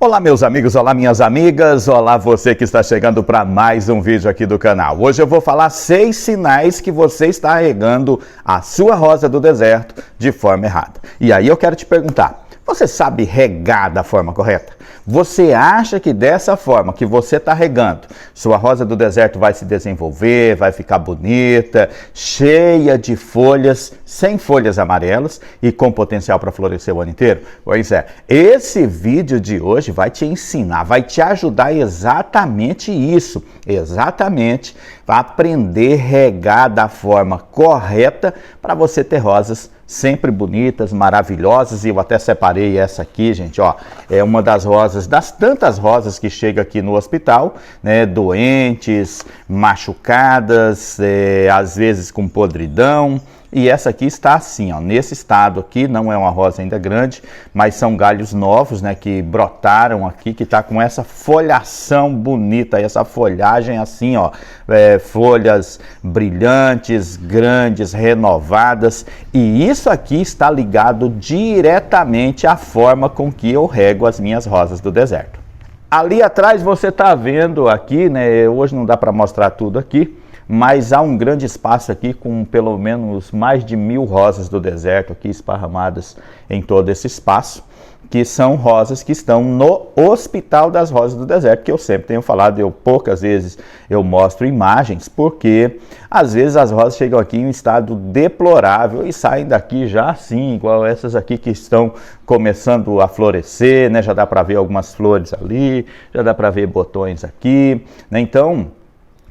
Olá meus amigos, olá minhas amigas, olá você que está chegando para mais um vídeo aqui do canal. Hoje eu vou falar 6 sinais que você está regando a sua rosa do deserto de forma errada. E aí eu quero te perguntar, você sabe regar da forma correta? Você acha que dessa forma que você está regando, sua rosa do deserto vai se desenvolver, vai ficar bonita, cheia de folhas, sem folhas amarelas e com potencial para florescer o ano inteiro? Pois é, esse vídeo de hoje vai te ensinar, vai te ajudar exatamente isso, exatamente, para aprender a regar da forma correta para você ter rosas sempre bonitas, maravilhosas. E eu até separei essa aqui, gente, ó, é uma das rosas, das tantas rosas que chega aqui no hospital, né, doentes, machucadas, às vezes com podridão. E essa aqui está assim, ó, nesse estado aqui, não é uma rosa ainda grande, mas são galhos novos, né, que brotaram aqui, que tá com essa folhação bonita, essa folhagem assim, ó, folhas brilhantes, grandes, renovadas, e isso aqui está ligado diretamente à forma com que eu rego as minhas rosas do deserto. Ali atrás você tá vendo aqui, né, hoje não dá para mostrar tudo aqui, mas há um grande espaço aqui com pelo menos mais de 1000 rosas do deserto aqui esparramadas em todo esse espaço, que são rosas que estão no Hospital das Rosas do Deserto, que eu sempre tenho falado, poucas vezes eu mostro imagens, porque às vezes as rosas chegam aqui em estado deplorável e saem daqui já assim, igual essas aqui que estão começando a florescer, né? Já dá para ver algumas flores ali, já dá para ver botões aqui, né? Então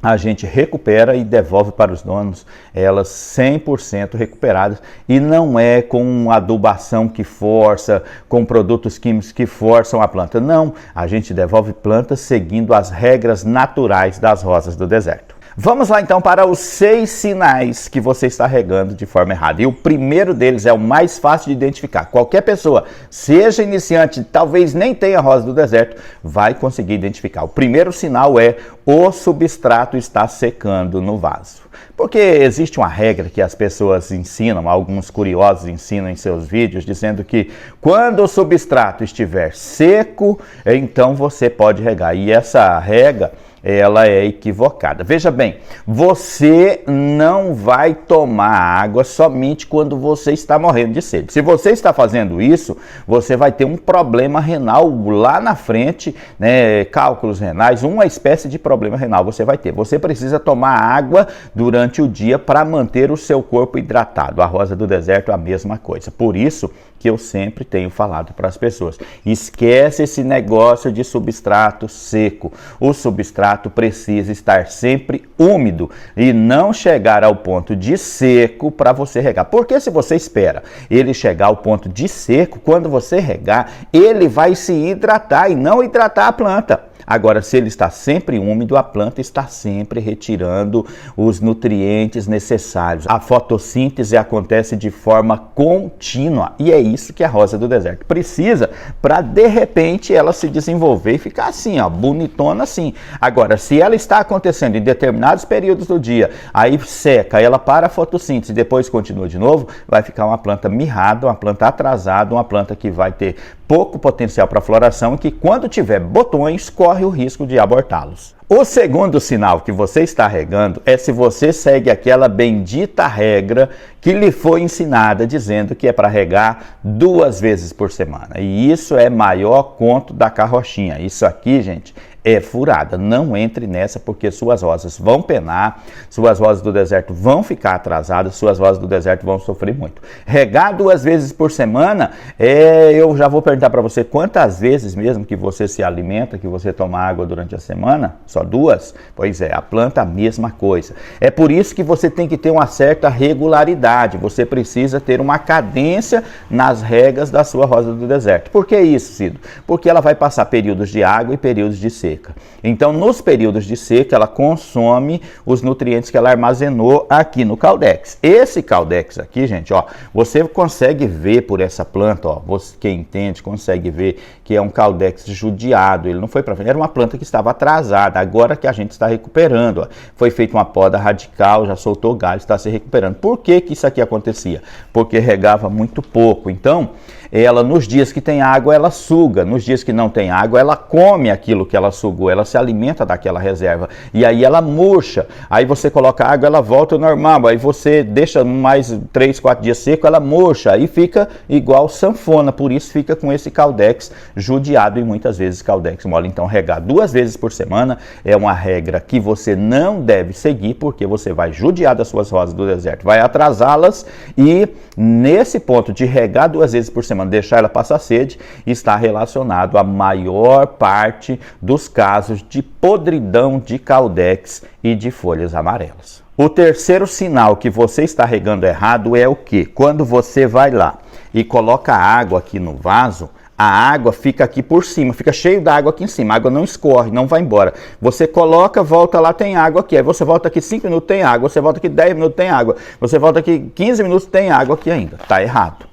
a gente recupera e devolve para os donos elas 100% recuperadas, e não é com adubação que força, com produtos químicos que forçam a planta, não, a gente devolve plantas seguindo as regras naturais das rosas do deserto. Vamos lá então para os 6 sinais que você está regando de forma errada. E o primeiro deles é o mais fácil de identificar. Qualquer pessoa, seja iniciante, talvez nem tenha rosa do deserto, vai conseguir identificar. O primeiro sinal é o substrato está secando no vaso. Porque existe uma regra que as pessoas ensinam, alguns curiosos ensinam em seus vídeos, dizendo que quando o substrato estiver seco, então você pode regar. E essa regra, ela é equivocada. Veja bem, você não vai tomar água somente quando você está morrendo de sede. Se você está fazendo isso, você vai ter um problema renal lá na frente, né? Cálculos renais, uma espécie de problema renal você vai ter. Você precisa tomar água durante o dia para manter o seu corpo hidratado. A rosa do deserto é a mesma coisa. Por isso que eu sempre tenho falado para as pessoas, esquece esse negócio de substrato seco. O substrato precisa estar sempre úmido e não chegar ao ponto de seco para você regar. Porque se você espera ele chegar ao ponto de seco, quando você regar, ele vai se hidratar e não hidratar a planta. Agora, se ele está sempre úmido, a planta está sempre retirando os nutrientes necessários. A fotossíntese acontece de forma contínua e é isso que a rosa do deserto precisa para, de repente, ela se desenvolver e ficar assim, ó, bonitona assim. Agora, se ela está acontecendo em determinados períodos do dia, aí seca, ela para a fotossíntese e depois continua de novo, vai ficar uma planta mirrada, uma planta atrasada, uma planta que vai ter pouco potencial para floração e que, quando tiver botões, corre o risco de abortá-los. O segundo sinal que você está regando é se você segue aquela bendita regra que lhe foi ensinada, dizendo que é para regar 2 vezes por semana. E isso é maior conto da carrochinha. Isso aqui, gente, é furada. Não entre nessa, porque suas rosas vão penar, suas rosas do deserto vão ficar atrasadas, suas rosas do deserto vão sofrer muito. Regar 2 vezes por semana, eu já vou perguntar para você quantas vezes mesmo que você se alimenta, que você toma água durante a semana? Só 2? Pois é, a planta a mesma coisa. É por isso que você tem que ter uma certa regularidade, você precisa ter uma cadência nas regas da sua rosa do deserto. Por que isso, Cido? Porque ela vai passar períodos de água e períodos de seca. seca. Então, nos períodos de seca, ela consome os nutrientes que ela armazenou aqui no Caldex. Esse Caldex aqui, gente, ó, você consegue ver por essa planta, ó, você, quem entende consegue ver que é um Caldex judiado. Ele não foi para frente, era uma planta que estava atrasada, agora que a gente está recuperando, ó. Foi feita uma poda radical, já soltou galho, está se recuperando. Por que que isso aqui acontecia? Porque regava muito pouco. Então, ela nos dias que tem água, ela suga. Nos dias que não tem água, ela come aquilo que ela sugou. Ela se alimenta daquela reserva. E aí ela murcha. Aí você coloca água, ela volta ao normal. Aí você deixa mais 3, 4 dias seco, ela murcha. Aí fica igual sanfona. Por isso fica com esse Caldex judiado e muitas vezes Caldex mole. Então, regar 2 vezes por semana é uma regra que você não deve seguir, porque você vai judiar das suas rosas do deserto, vai atrasá-las, e nesse ponto de regar 2 vezes por semana, deixar ela passar sede, está relacionado à maior parte dos casos de podridão de Caldex e de folhas amarelas. O terceiro sinal que você está regando errado é o quê? Quando você vai lá e coloca água aqui no vaso, a água fica aqui por cima, fica cheio d'água aqui em cima, a água não escorre, não vai embora. Você coloca, volta lá, tem água aqui, aí você volta aqui 5 minutos, tem água, você volta aqui 10 minutos, tem água, você volta aqui 15 minutos, tem água aqui ainda. Está errado.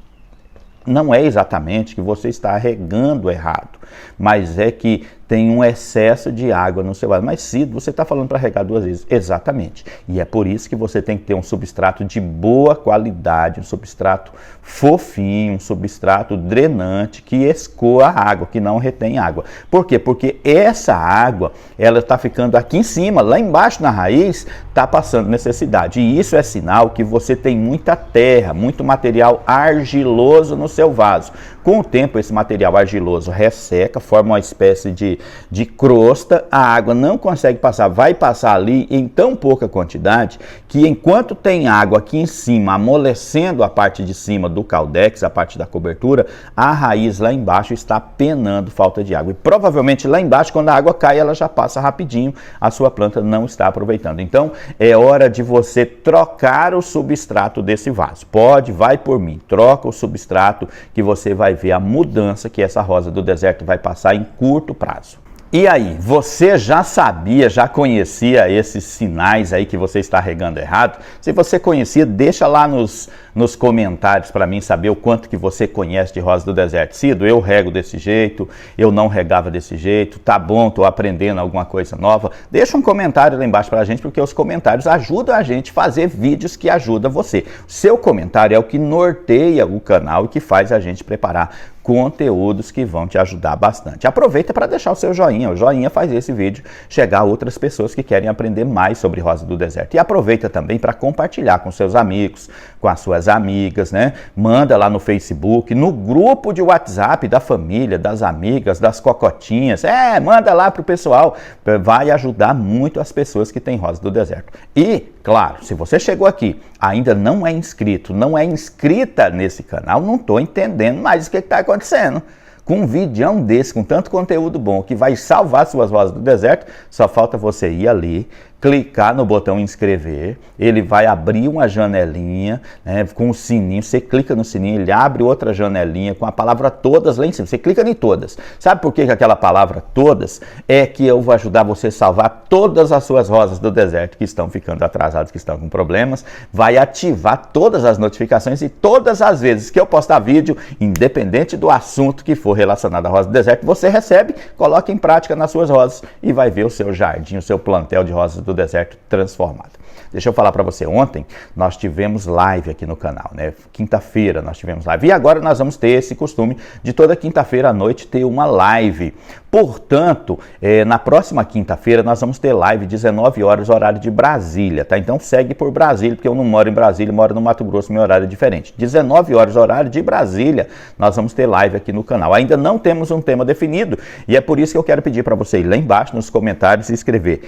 Não é exatamente que você está regando errado, mas é que tem um excesso de água no seu vaso. Mas Cido, você está falando para regar 2 vezes. Exatamente. E é por isso que você tem que ter um substrato de boa qualidade, um substrato fofinho, um substrato drenante, que escoa a água, que não retém água. Por quê? Porque essa água, ela está ficando aqui em cima, lá embaixo na raiz, está passando necessidade. E isso é sinal que você tem muita terra, muito material argiloso no seu vaso. Com o tempo, esse material argiloso resseca, forma uma espécie de crosta, a água não consegue passar, vai passar ali em tão pouca quantidade que enquanto tem água aqui em cima, amolecendo a parte de cima do Caldex, a parte da cobertura, a raiz lá embaixo está penando falta de água. E provavelmente lá embaixo, quando a água cai, ela já passa rapidinho, a sua planta não está aproveitando. Então, é hora de você trocar o substrato desse vaso. Pode, vai por mim, troca o substrato que você vai ver a mudança que essa rosa do deserto vai passar em curto prazo. E aí, você já sabia, já conhecia esses sinais aí que você está regando errado? Se você conhecia, deixa lá nos comentários para mim saber o quanto que você conhece de rosa do deserto. Cido, eu rego desse jeito, eu não regava desse jeito, tá bom, tô aprendendo alguma coisa nova. Deixa um comentário lá embaixo para a gente, porque os comentários ajudam a gente a fazer vídeos que ajudam você. O seu comentário é o que norteia o canal e que faz a gente preparar conteúdos que vão te ajudar bastante. Aproveita para deixar o seu joinha. O joinha faz esse vídeo chegar a outras pessoas que querem aprender mais sobre rosa do deserto. E aproveita também para compartilhar com seus amigos, com as suas amigas, né? Manda lá no Facebook, no grupo de WhatsApp da família, das amigas, das cocotinhas. Manda lá pro pessoal. Vai ajudar muito as pessoas que têm rosa do deserto. E, claro, se você chegou aqui, ainda não é inscrito, não é inscrita nesse canal, não estou entendendo mais o que está acontecendo. Com um videão desse, com tanto conteúdo bom, que vai salvar suas rosas do deserto, só falta você ir ali, clicar no botão inscrever, ele vai abrir uma janelinha, né, com o sininho, você clica no sininho, ele abre outra janelinha com a palavra todas lá em cima, você clica em todas. Sabe por que aquela palavra todas? É que eu vou ajudar você a salvar todas as suas rosas do deserto que estão ficando atrasadas, que estão com problemas, vai ativar todas as notificações e todas as vezes que eu postar vídeo, independente do assunto que for relacionado à rosa do deserto, você recebe, coloca em prática nas suas rosas e vai ver o seu jardim, o seu plantel de rosas do deserto transformado. Deixa eu falar para você, ontem nós tivemos live aqui no canal, né? Quinta-feira nós tivemos live e agora nós vamos ter esse costume de toda quinta-feira à noite ter uma live. Portanto, na próxima quinta-feira nós vamos ter live 19 horas, horário de Brasília, tá? Então segue por Brasília, porque eu não moro em Brasília, moro no Mato Grosso, meu horário é diferente. 19 horas, horário de Brasília, nós vamos ter live aqui no canal. Ainda não temos um tema definido e é por isso que eu quero pedir para você ir lá embaixo nos comentários e escrever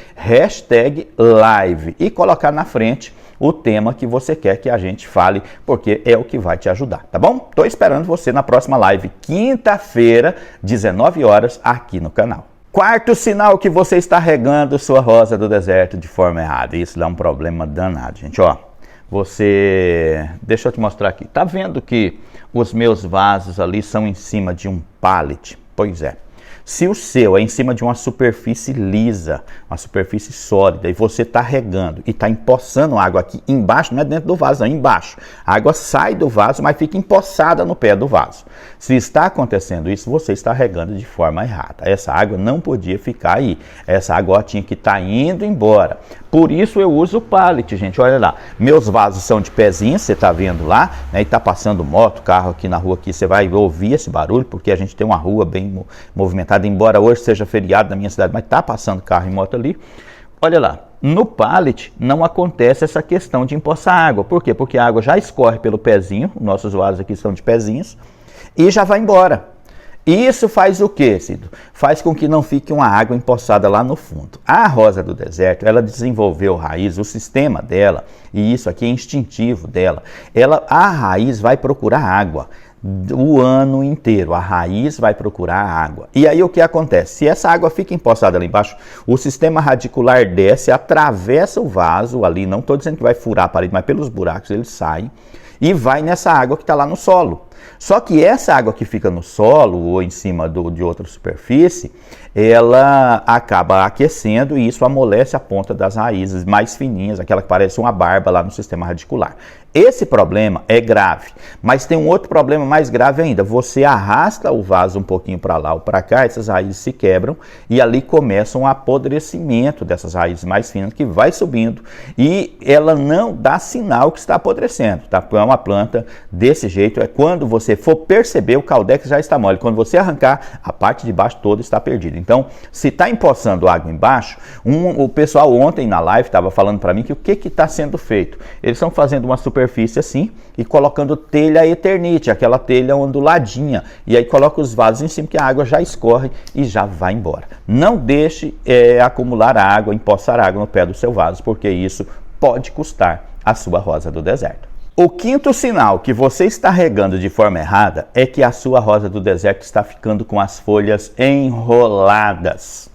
#live e colocar na frente o tema que você quer que a gente fale, porque é o que vai te ajudar, tá bom? Tô esperando você na próxima live, quinta-feira, 19 horas, aqui no canal. Quarto sinal que você está regando sua rosa do deserto de forma errada. Isso dá um problema danado, gente, ó. Deixa eu te mostrar aqui. Tá vendo que os meus vasos ali são em cima de um pallet? Pois é. Se o seu é em cima de uma superfície lisa, uma superfície sólida, e você está regando e está empoçando água aqui embaixo, não é dentro do vaso, não, é embaixo. A água sai do vaso, mas fica empoçada no pé do vaso. Se está acontecendo isso, você está regando de forma errada. Essa água não podia ficar aí. Essa água tinha que estar indo embora. Por isso eu uso o pallet, gente. Olha lá, meus vasos são de pezinha, você está vendo lá, né? E está passando moto, carro aqui na rua, aqui você vai ouvir esse barulho, porque a gente tem uma rua bem movimentada, embora hoje seja feriado na minha cidade, mas está passando carro e moto ali. Olha lá, no pallet não acontece essa questão de empoçar água. Por quê? Porque a água já escorre pelo pezinho, nossos vasos aqui são de pezinhas, e já vai embora. Isso faz o quê, Cido? Faz com que não fique uma água empoçada lá no fundo. A rosa do deserto, ela desenvolveu raiz, o sistema dela, e isso aqui é instintivo dela, a raiz vai procurar água o ano inteiro. A raiz vai procurar água. E aí o que acontece? Se essa água fica empoçada ali embaixo, o sistema radicular desce, atravessa o vaso ali, não estou dizendo que vai furar a parede, mas pelos buracos ele sai e vai nessa água que está lá no solo. Só que essa água que fica no solo ou em cima de outra superfície, ela acaba aquecendo e isso amolece a ponta das raízes mais fininhas, aquela que parece uma barba lá no sistema radicular. Esse problema é grave, mas tem um outro problema mais grave ainda. Você arrasta o vaso um pouquinho para lá ou para cá, essas raízes se quebram e ali começa um apodrecimento dessas raízes mais finas que vai subindo e ela não dá sinal que está apodrecendo, tá? É uma planta desse jeito, é quando você for perceber, o caldex já está mole. Quando você arrancar, a parte de baixo toda está perdida. Então, se está empoçando água embaixo, o pessoal ontem na live estava falando para mim que o que está sendo feito? Eles estão fazendo uma superfície assim e colocando telha eternite, aquela telha onduladinha. E aí coloca os vasos em cima que a água já escorre e já vai embora. Não deixe acumular água, empoçar água no pé do seu vaso, porque isso pode custar a sua rosa do deserto. O quinto sinal que você está regando de forma errada é que a sua rosa do deserto está ficando com as folhas enroladas.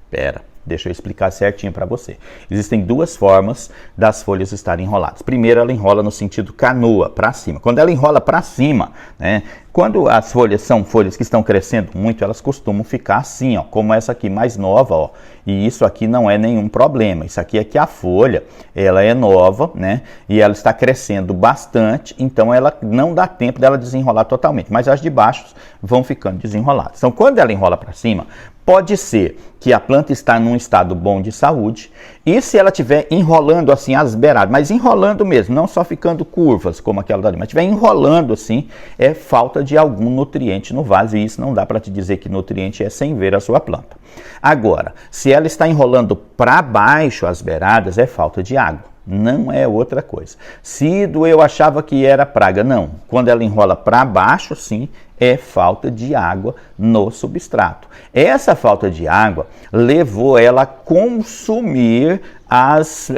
Espera, deixa eu explicar certinho para você. Existem duas formas das folhas estarem enroladas. Primeiro, ela enrola no sentido canoa, para cima. Quando ela enrola para cima, né? Quando as folhas são folhas que estão crescendo muito, elas costumam ficar assim, ó, como essa aqui mais nova, ó. E isso aqui não é nenhum problema. Isso aqui é que a folha, ela é nova, né? E ela está crescendo bastante, então ela não dá tempo dela desenrolar totalmente. Mas as de baixo vão ficando desenroladas. Então, quando ela enrola para cima, pode ser que a planta está num estado bom de saúde e se ela estiver enrolando assim as beiradas, mas enrolando mesmo, não só ficando curvas como aquela dali, mas estiver enrolando assim, é falta de algum nutriente no vaso e isso não dá para te dizer que nutriente é sem ver a sua planta. Agora, se ela está enrolando para baixo as beiradas, é falta de água. Não é outra coisa. Cido, eu achava que era praga. Não. Quando ela enrola para baixo, sim, é falta de água no substrato. Essa falta de água levou ela a consumir as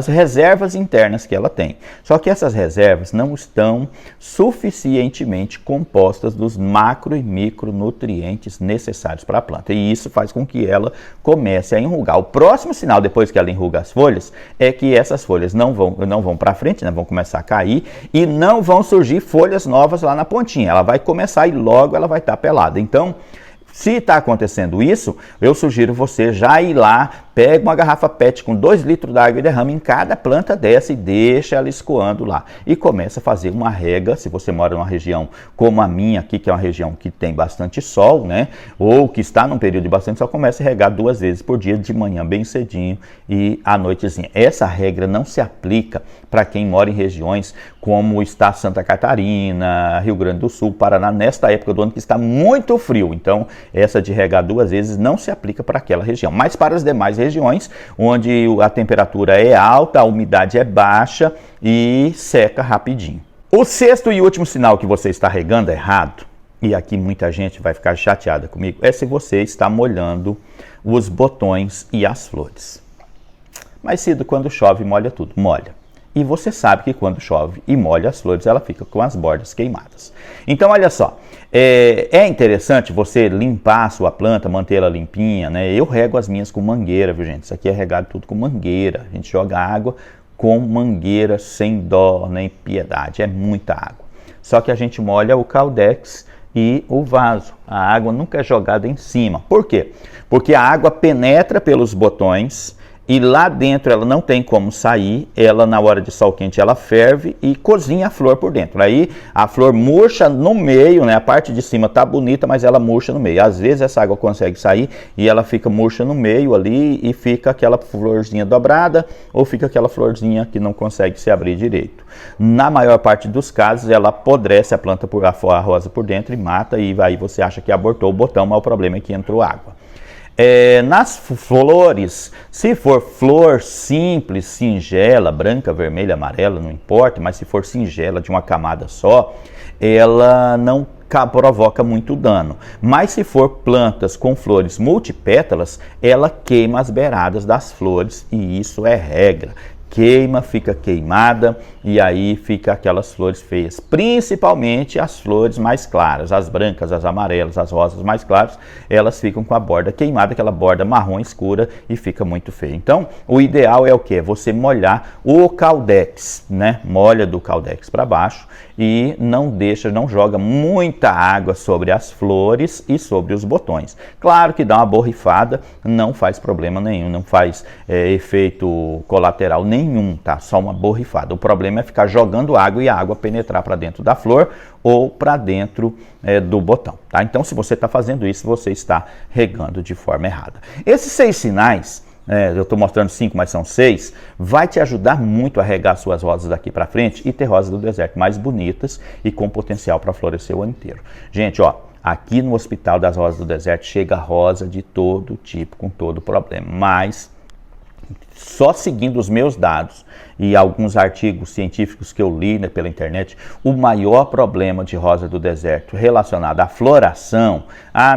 reservas internas que ela tem. Só que essas reservas não estão suficientemente compostas dos macro e micronutrientes necessários para a planta. E isso faz com que ela comece a enrugar. O próximo sinal, depois que ela enruga as folhas, é que essas folhas não vão para frente, né? Vão começar a cair e não vão surgir folhas novas lá na pontinha. Ela vai começar e logo ela vai estar pelada. Então, se está acontecendo isso, eu sugiro você já ir lá, pega uma garrafa PET com 2 litros d'água e derrama em cada planta dessa e deixa ela escoando lá. E começa a fazer uma rega, se você mora numa região como a minha aqui, que é uma região que tem bastante sol, né? Ou que está num período de bastante sol, começa a regar 2 vezes por dia, de manhã bem cedinho e à noitezinha. Essa regra não se aplica para quem mora em regiões como está Santa Catarina, Rio Grande do Sul, Paraná, nesta época do ano que está muito frio. Então, essa de regar 2 vezes não se aplica para aquela região. Mas para as demais regiões, onde a temperatura é alta, a umidade é baixa e seca rapidinho. O sexto e último sinal que você está regando errado, e aqui muita gente vai ficar chateada comigo, é se você está molhando os botões e as flores. Mas Cido, quando chove molha tudo? Molha. E você sabe que quando chove e molha as flores, ela fica com as bordas queimadas. Então, olha só, é interessante você limpar a sua planta, manter ela limpinha, né? Eu rego as minhas com mangueira, viu, gente? Isso aqui é regado tudo com mangueira. A gente joga água com mangueira, sem dó nem piedade. É muita água. Só que a gente molha o caldex e o vaso. A água nunca é jogada em cima. Por quê? Porque a água penetra pelos botões e lá dentro ela não tem como sair, ela na hora de sol quente ela ferve e cozinha a flor por dentro. Aí a flor murcha no meio, né? A parte de cima tá bonita, mas ela murcha no meio. Às vezes essa água consegue sair e ela fica murcha no meio ali e fica aquela florzinha dobrada ou fica aquela florzinha que não consegue se abrir direito. Na maior parte dos casos ela apodrece a planta por a rosa por dentro e mata, e aí você acha que abortou o botão, mas o problema é que entrou água. Nas flores, se for flor simples, singela, branca, vermelha, amarela, não importa, mas se for singela de uma camada só, ela não provoca muito dano. Mas se for plantas com flores multipétalas, ela queima as beiradas das flores e isso é regra. Queima, fica queimada e aí fica aquelas flores feias, principalmente as flores mais claras, as brancas, as amarelas, as rosas mais claras, elas ficam com a borda queimada, aquela borda marrom escura e fica muito feio. Então, o ideal é o que? Você molhar o caldex, né? Molha do caldex para baixo e não joga muita água sobre as flores e sobre os botões. Claro que dá uma borrifada, não faz problema nenhum, não faz efeito colateral nenhum, tá? Só uma borrifada. O problema é ficar jogando água e a água penetrar para dentro da flor ou para dentro do botão, tá? Então, se você está fazendo isso, você está regando de forma errada. Esses 6 sinais, eu estou mostrando 5, mas são 6, vai te ajudar muito a regar suas rosas daqui para frente e ter rosas do deserto mais bonitas e com potencial para florescer o ano inteiro. Gente, ó, aqui no Hospital das Rosas do Deserto chega rosa de todo tipo, com todo problema, mas só seguindo os meus dados e alguns artigos científicos que eu li, né, pela internet, o maior problema de rosa do deserto relacionado à floração,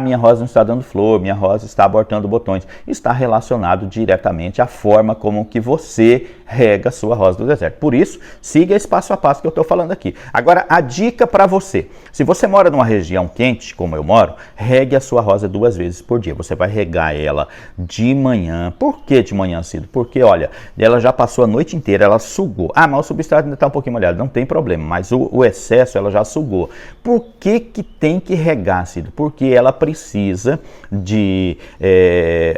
minha rosa não está dando flor, minha rosa está abortando botões, está relacionado diretamente à forma como que você rega a sua rosa do deserto. Por isso, siga esse passo a passo que eu estou falando aqui. Agora, a dica para você: se você mora numa região quente, como eu moro, regue a sua rosa 2 vezes por dia. Você vai regar ela de manhã. Por que de manhã cedo? Porque, olha, ela já passou a noite inteira, ela sugou. Mas o substrato ainda está um pouquinho molhado, não tem problema, mas o excesso ela já sugou. Por que que tem que regar, Cido? Porque ela precisa de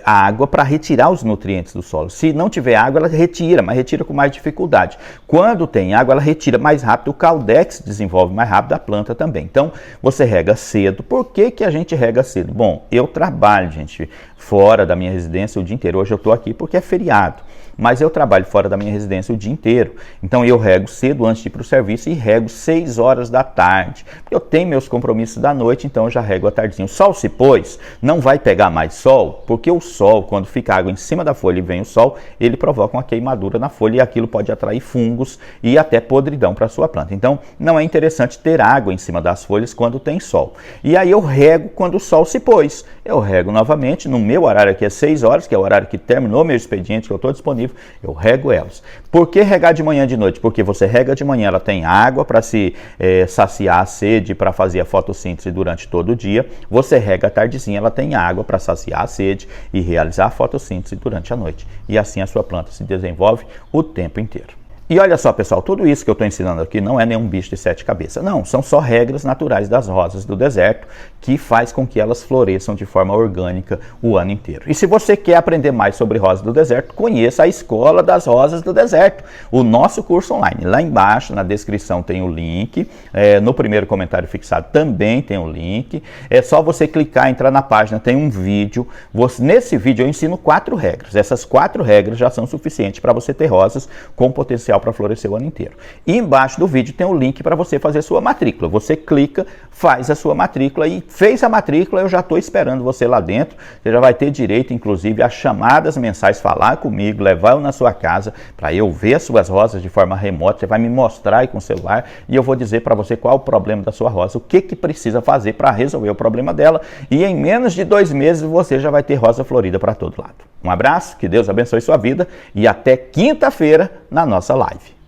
água para retirar os nutrientes do solo. Se não tiver água, ela retira, mas retira com mais dificuldade. Quando tem água, ela retira mais rápido, o caldex desenvolve mais rápido, a planta também. Então, você rega cedo. Por que que a gente rega cedo? Bom, eu trabalho, gente, fora da minha residência o dia inteiro. Hoje eu estou aqui porque é feriado, mas eu trabalho fora da minha residência o dia inteiro. Então eu rego cedo antes de ir para o serviço e rego 6 horas da tarde. Porque eu tenho meus compromissos da noite, então eu já rego à tardinha. O sol se pôs, não vai pegar mais sol, porque o sol, quando fica água em cima da folha e vem o sol, ele provoca uma queimadura na folha e aquilo pode atrair fungos e até podridão para a sua planta. Então não é interessante ter água em cima das folhas quando tem sol. E aí eu rego quando o sol se pôs. Eu rego novamente, no meu horário aqui é 6 horas, que é o horário que terminou meu expediente, que eu estou disponível, eu rego elas. Por que regar de manhã e de noite? Porque você rega de manhã, ela tem água para se saciar a sede, para fazer a fotossíntese durante todo o dia. Você rega à tardezinha, ela tem água para saciar a sede e realizar a fotossíntese durante a noite. E assim a sua planta se desenvolve o tempo inteiro. E olha só, pessoal, tudo isso que eu estou ensinando aqui não é nenhum bicho de 7 cabeças. Não, são só regras naturais das rosas do deserto que faz com que elas floresçam de forma orgânica o ano inteiro. E se você quer aprender mais sobre rosas do deserto, conheça a Escola das Rosas do Deserto, o nosso curso online. Lá embaixo, na descrição, tem o link. No primeiro comentário fixado também tem o link. É só você clicar, entrar na página, tem um vídeo. Nesse vídeo eu ensino 4 regras. Essas 4 regras já são suficientes para você ter rosas com potencial para florescer o ano inteiro. E embaixo do vídeo tem o link para você fazer sua matrícula. Você clica, faz a sua matrícula e fez a matrícula, eu já estou esperando você lá dentro. Você já vai ter direito, inclusive, a chamadas mensais, falar comigo, levar eu na sua casa para eu ver as suas rosas de forma remota. Você vai me mostrar aí com o celular e eu vou dizer para você qual é o problema da sua rosa, o que precisa fazer para resolver o problema dela, e em menos de 2 meses você já vai ter rosa florida para todo lado. Um abraço, que Deus abençoe sua vida e até quinta-feira na nossa live.